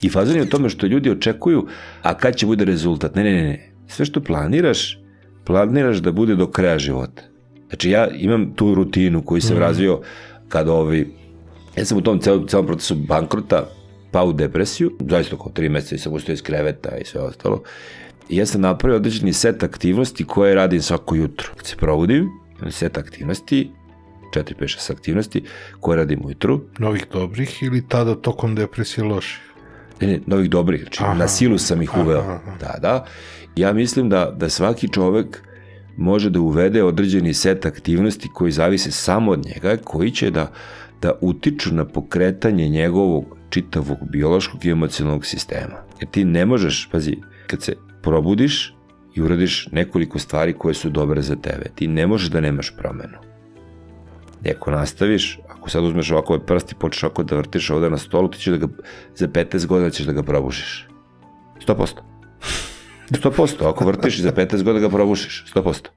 I fazon je u tome što ljudi očekuju, a kad će bude rezultat? Ne. Sve što planiraš da bude do kraja života. Znači ja imam tu rutinu koju sam razvio kada ja sam u tom celom procesu bankrota pao u depresiju, zaista kao 3 meseca sam ustao iz kreveta i sve ostalo. I ja sam napravio određeni set aktivnosti koje radim svako jutro. Kad se probudim, imam set aktivnosti, 4, 5, 6 aktivnosti koje radim ujutru. Novih dobrih ili tada tokom depresije loših? Ne, novih dobrih, znači na silu sam ih uveo. Da. Ja mislim da svaki čovek može da uvede određeni set aktivnosti koji zavise samo od njega, koji će da utiču na pokretanje njegovog čitavog biološkog i emocionalnog sistema. Jer ti ne možeš, pazi, kad se probudiš i uradiš nekoliko stvari koje su dobre za tebe, ti ne možeš da nemaš promenu. I ako nastaviš, ako sad uzmeš ovako ovaj prst i počneš ovako da vrtiš ovde na stolu, ti ćeš da ga, za 15 godina ćeš da ga probušiš. 100%. 100%, ako vrtiš i za 15 godina ga probušiš. 100%.